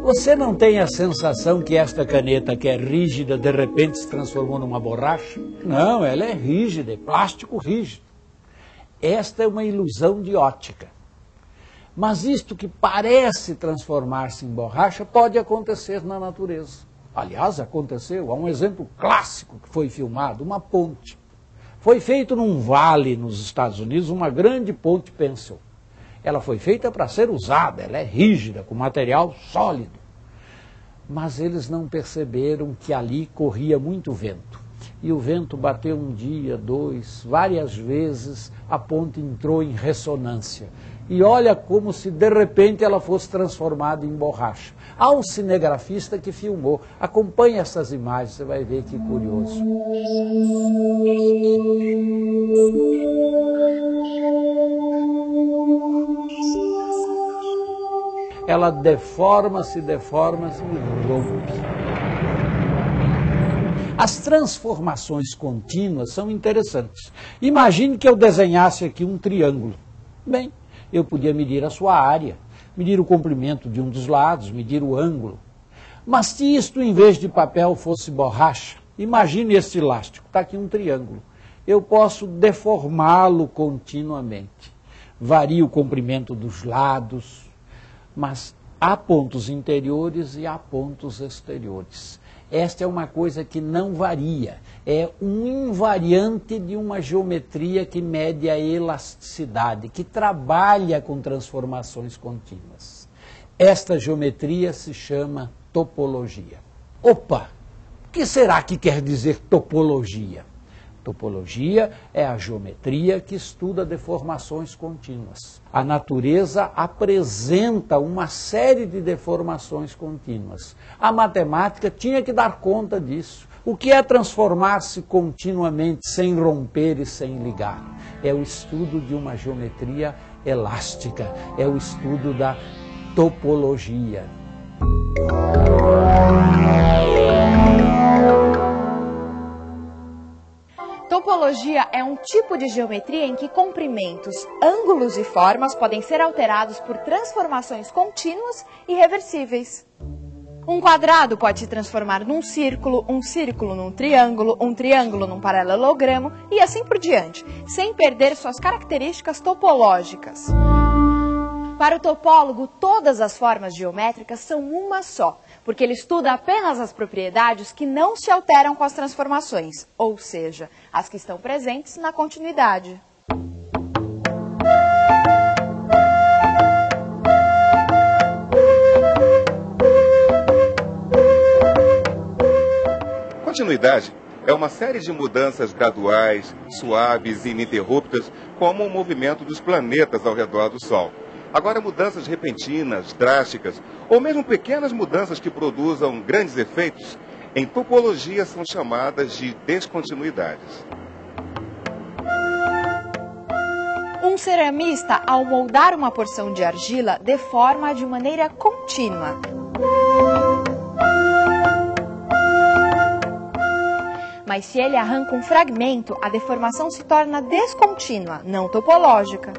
Você não tem a sensação que esta caneta, que é rígida, de repente se transformou numa borracha? Não, ela é rígida, é plástico rígido. Esta é uma ilusão de ótica. Mas isto que parece transformar-se em borracha pode acontecer na natureza. Aliás, aconteceu. Há um exemplo clássico que foi filmado, uma ponte. Foi feito num vale nos Estados Unidos, uma grande ponte Pencil. Ela foi feita para ser usada, ela é rígida, com material sólido. Mas eles não perceberam que ali corria muito vento. E o vento bateu um dia, dois, várias vezes, a ponte entrou em ressonância. E olha como se de repente ela fosse transformada em borracha. Há um cinegrafista que filmou. Acompanhe essas imagens, você vai ver que curioso. Ela deforma-se e rompe. As transformações contínuas são interessantes. Imagine que eu desenhasse aqui um triângulo. Bem, eu podia medir a sua área, medir o comprimento de um dos lados, medir o ângulo. Mas se isto, em vez de papel, fosse borracha, imagine este elástico, está aqui um triângulo. Eu posso deformá-lo continuamente. Varia o comprimento dos lados, mas há pontos interiores e há pontos exteriores. Esta é uma coisa que não varia, é um invariante de uma geometria que mede a elasticidade, que trabalha com transformações contínuas. Esta geometria se chama topologia. Opa! O que será que quer dizer topologia? Topologia é a geometria que estuda deformações contínuas. A natureza apresenta uma série de deformações contínuas. A matemática tinha que dar conta disso. O que é transformar-se continuamente sem romper e sem ligar? É o estudo de uma geometria elástica, é o estudo da topologia. Topologia é um tipo de geometria em que comprimentos, ângulos e formas podem ser alterados por transformações contínuas e reversíveis. Um quadrado pode se transformar num círculo, um círculo num triângulo, um triângulo num paralelogramo e assim por diante, sem perder suas características topológicas. Para o topólogo, todas as formas geométricas são uma só, porque ele estuda apenas as propriedades que não se alteram com as transformações, ou seja, as que estão presentes na continuidade. Continuidade é uma série de mudanças graduais, suaves e ininterruptas, como o movimento dos planetas ao redor do Sol. Agora, mudanças repentinas, drásticas, ou mesmo pequenas mudanças que produzam grandes efeitos, em topologia são chamadas de descontinuidades. Um ceramista, ao moldar uma porção de argila, deforma de maneira contínua. Mas se ele arranca um fragmento, a deformação se torna descontínua, não topológica.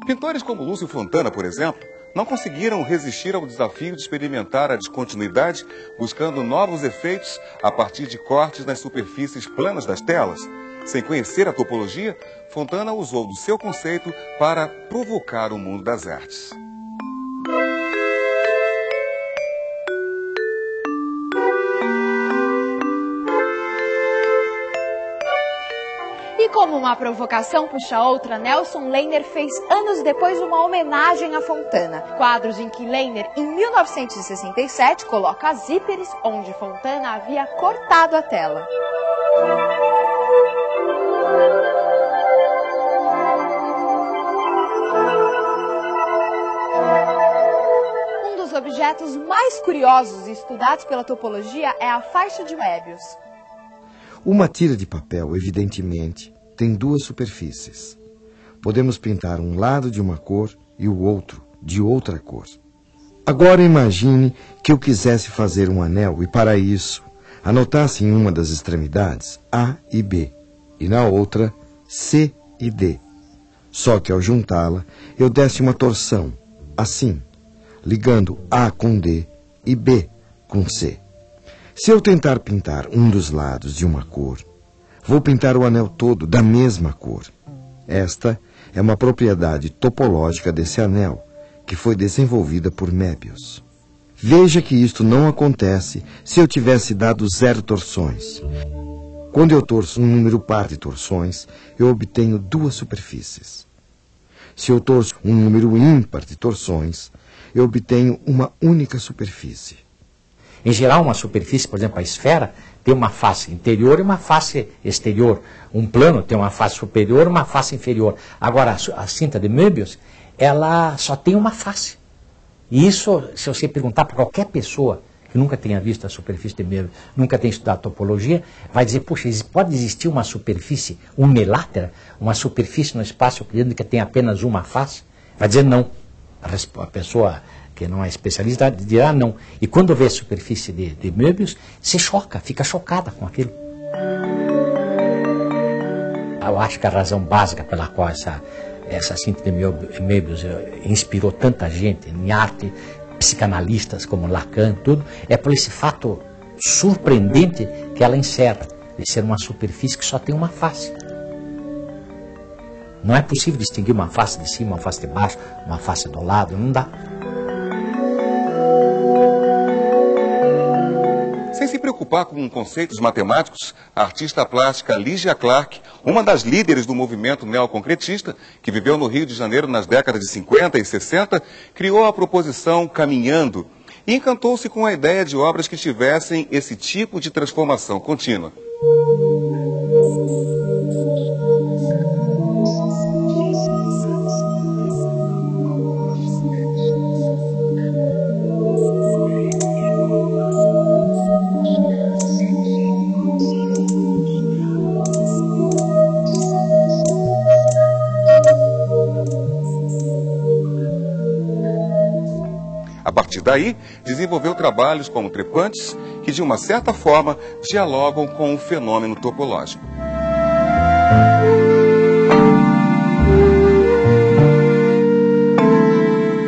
Pintores como Lúcio Fontana, por exemplo, não conseguiram resistir ao desafio de experimentar a descontinuidade, buscando novos efeitos a partir de cortes nas superfícies planas das telas. Sem conhecer a topologia, Fontana usou do seu conceito para provocar o mundo das artes. E como uma provocação puxa outra, Nelson Lehner fez anos depois uma homenagem a Fontana. Quadros em que Lehner, em 1967, coloca as zíperes onde Fontana havia cortado a tela. Um dos objetos mais curiosos e estudados pela topologia é a faixa de Möbius. Uma tira de papel, evidentemente, tem duas superfícies. Podemos pintar um lado de uma cor e o outro de outra cor. Agora imagine que eu quisesse fazer um anel e, para isso, anotasse em uma das extremidades A e B e na outra C e D. Só que ao juntá-la, eu desse uma torção assim, ligando A com D e B com C. Se eu tentar pintar um dos lados de uma cor, vou pintar o anel todo da mesma cor. Esta é uma propriedade topológica desse anel, que foi desenvolvida por Möbius. Veja que isto não acontece se eu tivesse dado 0 torções. Quando eu torço um número par de torções, eu obtenho 2 superfícies. Se eu torço um número ímpar de torções, eu obtenho uma única superfície. Em geral, uma superfície, por exemplo, a esfera, tem uma face interior e uma face exterior. Um plano tem uma face superior e uma face inferior. Agora, a cinta de Möbius, ela só tem uma face. E isso, se você perguntar para qualquer pessoa que nunca tenha visto a superfície de Möbius, nunca tenha estudado topologia, vai dizer, puxa, pode existir uma superfície unilátera, uma superfície no espaço euclidiano que tem apenas uma face? Vai dizer não. A pessoa que não é especialista dirá não. E quando vê a superfície de Möbius, se choca, fica chocada com aquilo. Eu acho que a razão básica pela qual essa cinta de Möbius inspirou tanta gente em arte, psicanalistas como Lacan, tudo, é por esse fato surpreendente que ela encerra, de ser uma superfície que só tem uma face. Não é possível distinguir uma face de cima, uma face de baixo, uma face do lado, não dá. Sem se preocupar com conceitos matemáticos, a artista plástica Lygia Clark, uma das líderes do movimento neoconcretista, que viveu no Rio de Janeiro nas décadas de 50 e 60, criou a proposição Caminhando e encantou-se com a ideia de obras que tivessem esse tipo de transformação contínua. A partir daí, desenvolveu trabalhos como trepantes que, de uma certa forma, dialogam com o fenômeno topológico.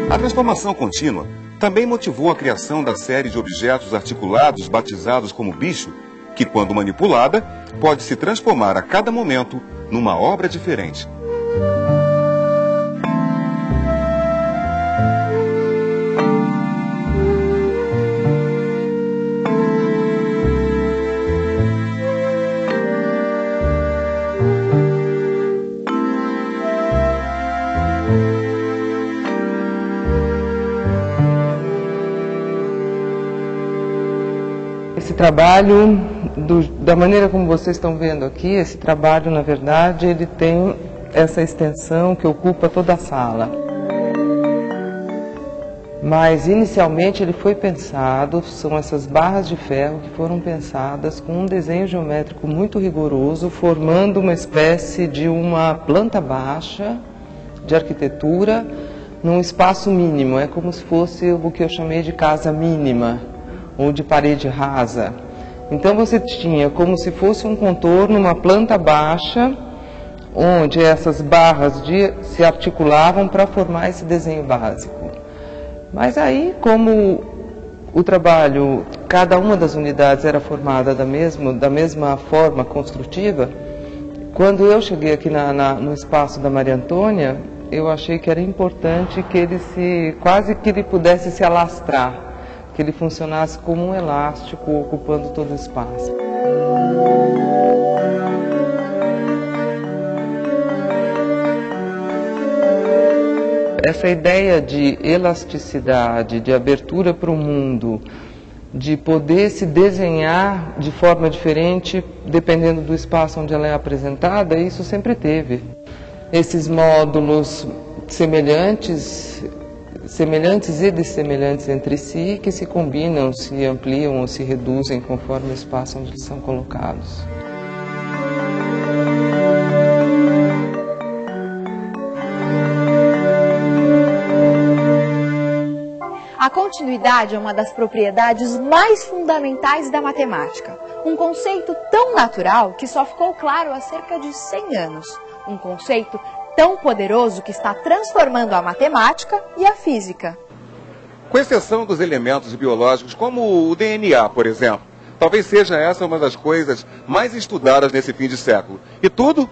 A transformação contínua também motivou a criação da série de objetos articulados batizados como bicho, que, quando manipulada, pode se transformar a cada momento numa obra diferente. Esse trabalho, da maneira como vocês estão vendo aqui, esse trabalho, na verdade, ele tem essa extensão que ocupa toda a sala. Mas, inicialmente, ele foi pensado, são essas barras de ferro que foram pensadas com um desenho geométrico muito rigoroso, formando uma espécie de uma planta baixa de arquitetura num espaço mínimo. É como se fosse o que eu chamei de casa mínima, ou de parede rasa. Então você tinha como se fosse um contorno, uma planta baixa, onde essas barras se articulavam para formar esse desenho básico. Mas aí, como o trabalho, cada uma das unidades era formada da mesma forma construtiva, quando eu cheguei aqui no espaço da Maria Antônia, eu achei que era importante que ele quase que ele pudesse se alastrar, que ele funcionasse como um elástico ocupando todo o espaço. Essa ideia de elasticidade, de abertura para o mundo, de poder se desenhar de forma diferente dependendo do espaço onde ela é apresentada, isso sempre teve. Esses módulos semelhantes e dessemelhantes entre si, que se combinam, se ampliam ou se reduzem conforme o espaço onde eles são colocados. A continuidade é uma das propriedades mais fundamentais da matemática. Um conceito tão natural que só ficou claro há cerca de 100 anos. Um conceito tão poderoso que está transformando a matemática e a física. Com exceção dos elementos biológicos, como o DNA, por exemplo. Talvez seja essa uma das coisas mais estudadas nesse fim de século. E tudo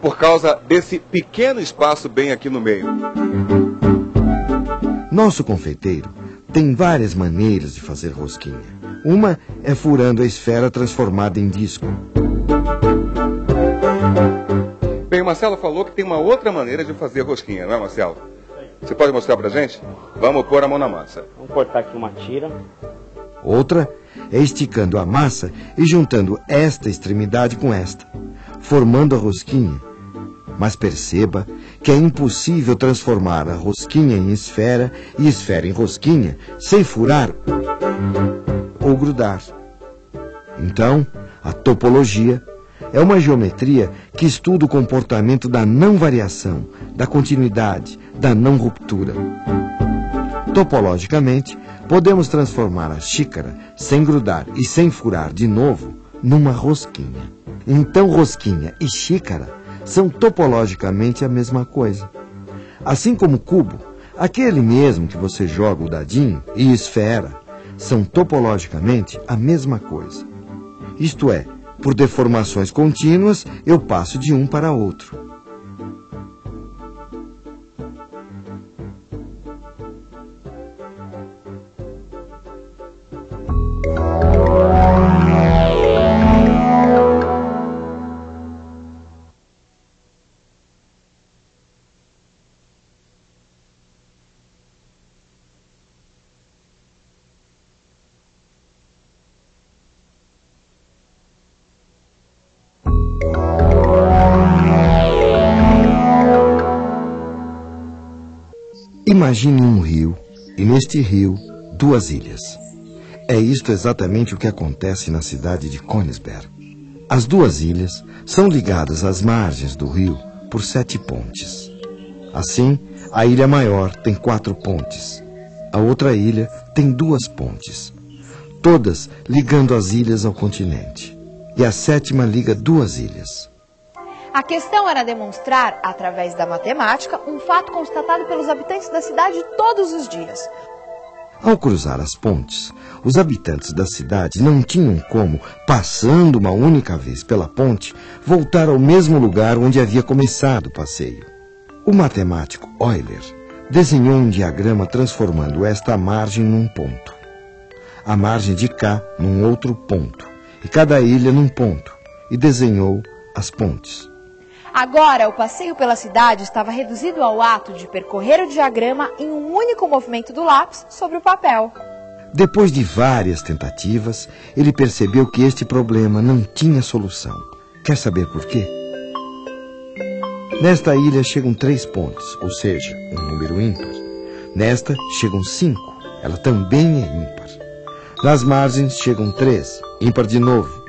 por causa desse pequeno espaço bem aqui no meio. Nosso confeiteiro tem várias maneiras de fazer rosquinha. Uma é furando a esfera transformada em disco. Bem, o Marcelo falou que tem uma outra maneira de fazer rosquinha, não é, Marcelo? Você pode mostrar pra gente? Vamos pôr a mão na massa. Vamos cortar aqui uma tira. Outra é esticando a massa e juntando esta extremidade com esta, formando a rosquinha. Mas perceba que é impossível transformar a rosquinha em esfera e esfera em rosquinha sem furar ou grudar. Então, a topologia é uma geometria que estuda o comportamento da não variação, da continuidade, da não ruptura. Topologicamente, podemos transformar a xícara, sem grudar e sem furar de novo, numa rosquinha. Então, rosquinha e xícara são topologicamente a mesma coisa. Assim como cubo, aquele mesmo que você joga o dadinho, e esfera, são topologicamente a mesma coisa. Isto é, por deformações contínuas, eu passo de um para outro. Imagine um rio, e neste rio, duas ilhas. É isto exatamente o que acontece na cidade de Königsberg. As duas ilhas são ligadas às margens do rio por 7 pontes. Assim, a ilha maior tem 4 pontes. A outra ilha tem 2 pontes. Todas ligando as ilhas ao continente. E a 7ª liga 2 ilhas. A questão era demonstrar, através da matemática, um fato constatado pelos habitantes da cidade todos os dias. Ao cruzar as pontes, os habitantes da cidade não tinham como, passando uma única vez pela ponte, voltar ao mesmo lugar onde havia começado o passeio. O matemático Euler desenhou um diagrama transformando esta margem num ponto, a margem de cá num outro ponto, e cada ilha num ponto, e desenhou as pontes. Agora, o passeio pela cidade estava reduzido ao ato de percorrer o diagrama em um único movimento do lápis sobre o papel. Depois de várias tentativas, ele percebeu que este problema não tinha solução. Quer saber por quê? Nesta ilha chegam 3 pontes, ou seja, um número ímpar. Nesta chegam 5, ela também é ímpar. Nas margens chegam 3, ímpar de novo.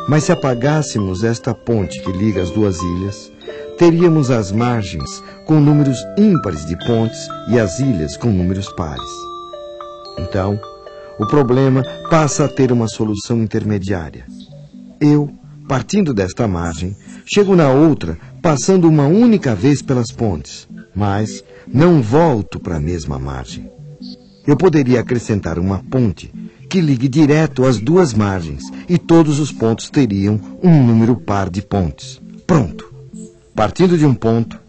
Mas se apagássemos esta ponte que liga as duas ilhas, teríamos as margens com números ímpares de pontes e as ilhas com números pares. Então, o problema passa a ter uma solução intermediária. Eu, partindo desta margem, chego na outra, passando uma única vez pelas pontes, mas não volto para a mesma margem. Eu poderia acrescentar uma ponte que ligue direto às duas margens e todos os pontos teriam um número par de pontes. Pronto! Partindo de um ponto,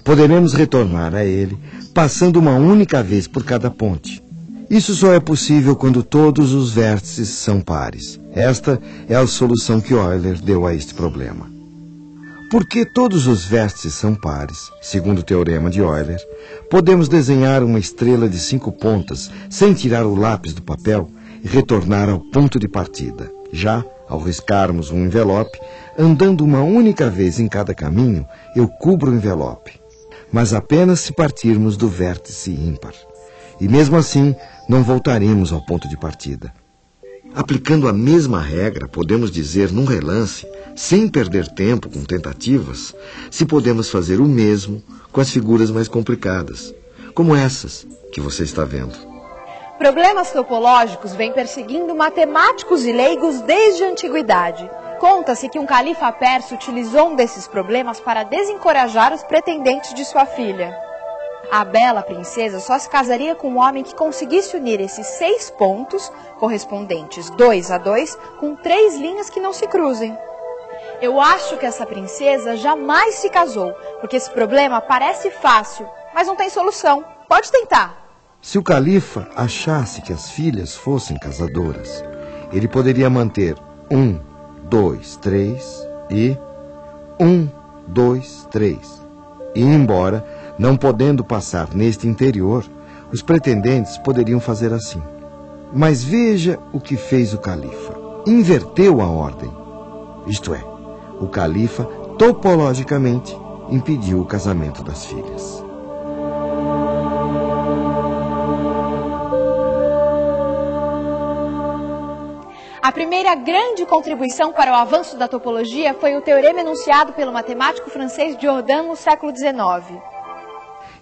poderemos retornar a ele, passando uma única vez por cada ponte. Isso só é possível quando todos os vértices são pares. Esta é a solução que Euler deu a este problema. Porque todos os vértices são pares, segundo o teorema de Euler, podemos desenhar uma estrela de 5 pontas sem tirar o lápis do papel e retornar ao ponto de partida. Já, ao riscarmos um envelope, andando uma única vez em cada caminho, eu cubro o envelope. Mas apenas se partirmos do vértice ímpar. E mesmo assim, não voltaremos ao ponto de partida. Aplicando a mesma regra, podemos dizer num relance, sem perder tempo com tentativas, se podemos fazer o mesmo com as figuras mais complicadas, como essas que você está vendo. Problemas topológicos vêm perseguindo matemáticos e leigos desde a antiguidade. Conta-se que um califa persa utilizou um desses problemas para desencorajar os pretendentes de sua filha. A bela princesa só se casaria com um homem que conseguisse unir esses 6 pontos, correspondentes 2 a 2, com 3 linhas que não se cruzem. Eu acho que essa princesa jamais se casou, porque esse problema parece fácil, mas não tem solução. Pode tentar. Se o califa achasse que as filhas fossem casadoras, ele poderia manter 1, 2, 3 e 1, 2, 3. E embora, não podendo passar neste interior, os pretendentes poderiam fazer assim. Mas veja o que fez o califa. Inverteu a ordem. Isto é, o califa, topologicamente, impediu o casamento das filhas. A primeira grande contribuição para o avanço da topologia foi o teorema enunciado pelo matemático francês Jordan no século XIX.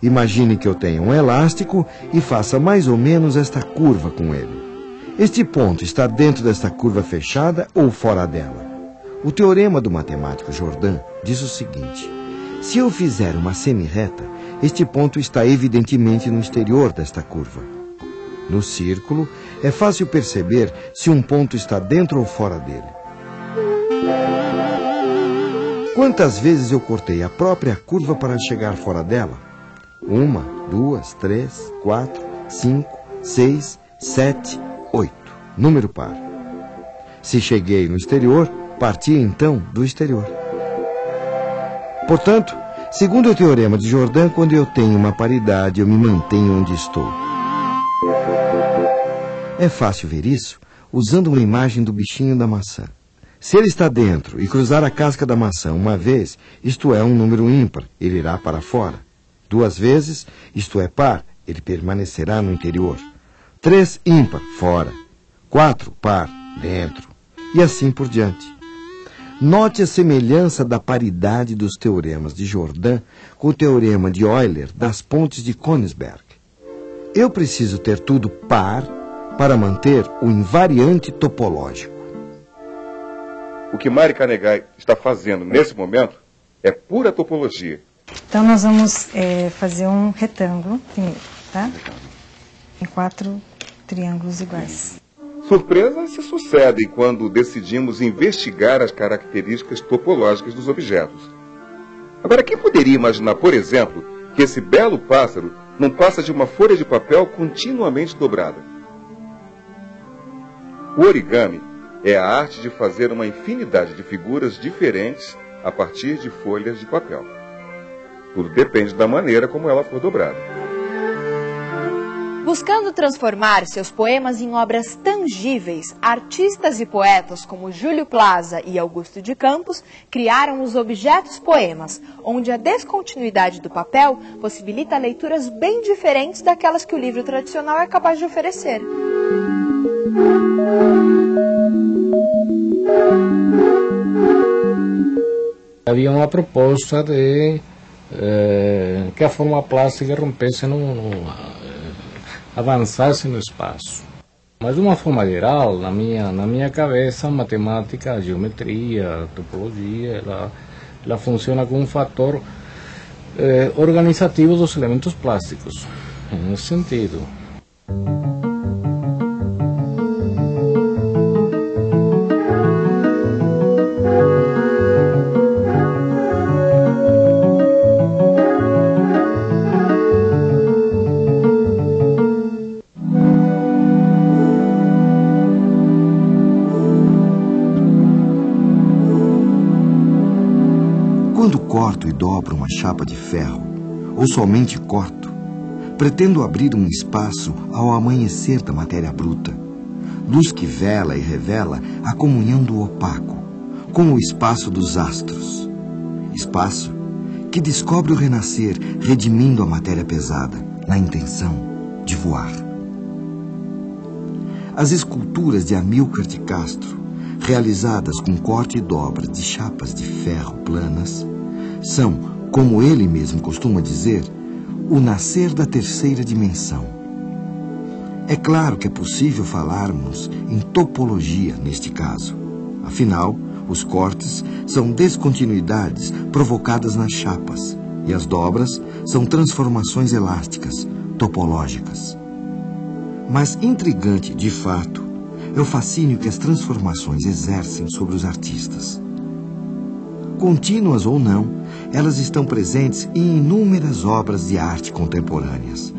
Imagine que eu tenha um elástico e faça mais ou menos esta curva com ele. Este ponto está dentro desta curva fechada ou fora dela? O teorema do matemático Jordan diz o seguinte: se eu fizer uma semi-reta, este ponto está evidentemente no exterior desta curva. No círculo, é fácil perceber se um ponto está dentro ou fora dele. Quantas vezes eu cortei a própria curva para chegar fora dela? 1, 2, 3, 4, 5, 6, 7, 8. Número par. Se cheguei no exterior, parti então do exterior. Portanto, segundo o teorema de Jordan, quando eu tenho uma paridade, eu me mantenho onde estou. É fácil ver isso usando uma imagem do bichinho da maçã. Se ele está dentro e cruzar a casca da maçã uma vez, isto é um número ímpar, ele irá para fora. 2 vezes, isto é par, ele permanecerá no interior. 3 ímpar, fora. 4 par, dentro. E assim por diante. Note a semelhança da paridade dos teoremas de Jordan com o teorema de Euler das pontes de Königsberg. Eu preciso ter tudo par para manter o invariante topológico. O que Mari Canegai está fazendo nesse momento é pura topologia. Então nós vamos fazer um retângulo primeiro, tá? Em 4 triângulos iguais. Surpresas se sucedem quando decidimos investigar as características topológicas dos objetos. Agora, quem poderia imaginar, por exemplo, que esse belo pássaro não passa de uma folha de papel continuamente dobrada? O origami é a arte de fazer uma infinidade de figuras diferentes a partir de folhas de papel. Tudo depende da maneira como ela for dobrada. Buscando transformar seus poemas em obras tangíveis, artistas e poetas como Júlio Plaza e Augusto de Campos criaram os objetos poemas, onde a descontinuidade do papel possibilita leituras bem diferentes daquelas que o livro tradicional é capaz de oferecer. Havia uma proposta de que a forma plástica rompesse, avançasse no espaço. Mas de uma forma geral, na minha cabeça, a matemática, a geometria, a topologia, ela funciona como um fator organizativo dos elementos plásticos, nesse sentido. Quando corto e dobro uma chapa de ferro, ou somente corto, pretendo abrir um espaço ao amanhecer da matéria bruta, luz que vela e revela a comunhão do opaco com o espaço dos astros, espaço que descobre o renascer redimindo a matéria pesada, na intenção de voar. As esculturas de Amílcar de Castro, realizadas com corte e dobra de chapas de ferro planas, são, como ele mesmo costuma dizer, o nascer da terceira dimensão. É claro que é possível falarmos em topologia neste caso. Afinal, Os cortes são descontinuidades provocadas nas chapas e as dobras são transformações elásticas, topológicas. Mas intrigante, de fato, é o fascínio que as transformações exercem sobre os artistas. Contínuas ou não, elas estão presentes em inúmeras obras de arte contemporâneas.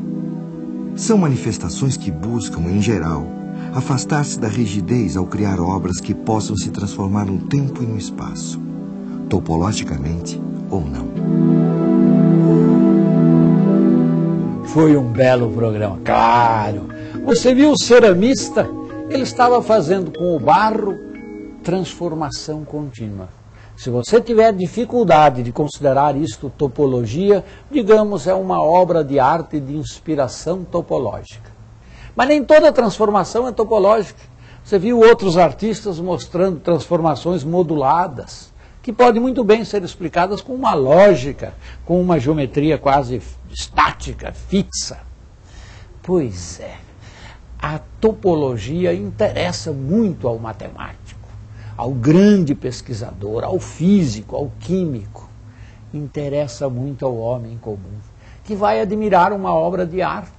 São manifestações que buscam, em geral, afastar-se da rigidez ao criar obras que possam se transformar no tempo e no espaço, topologicamente ou não. Foi um belo programa, claro. Você viu o ceramista? Ele estava fazendo com o barro transformação contínua. Se você tiver dificuldade de considerar isto topologia, digamos, é uma obra de arte de inspiração topológica. Mas nem toda transformação é topológica. Você viu outros artistas mostrando transformações moduladas, que podem muito bem ser explicadas com uma lógica, com uma geometria quase estática, fixa. Pois é, a topologia interessa muito ao matemático, ao grande pesquisador, ao físico, ao químico. Interessa muito ao homem comum, que vai admirar uma obra de arte.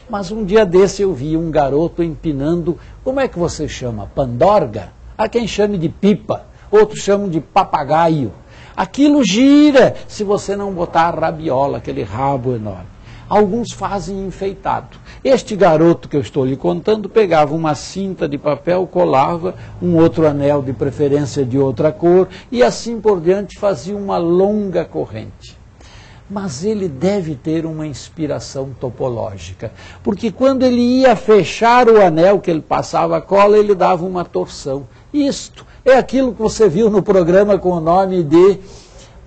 Mas um dia desse eu vi um garoto empinando, como é que você chama? Pandorga? Há quem chame de pipa, outros chamam de papagaio. Aquilo gira se você não botar a rabiola, aquele rabo enorme. Alguns fazem enfeitado. Este garoto que eu estou lhe contando pegava uma cinta de papel, colava um outro anel, de preferência de outra cor, e assim por diante fazia uma longa corrente. Mas ele deve ter uma inspiração topológica, porque quando ele ia fechar o anel que ele passava a cola, ele dava uma torção. Isto é aquilo que você viu no programa com o nome de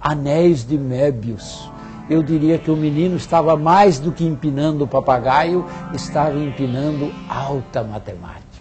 Anéis de Möbius. Eu diria que o menino estava mais do que empinando o papagaio, estava empinando alta matemática.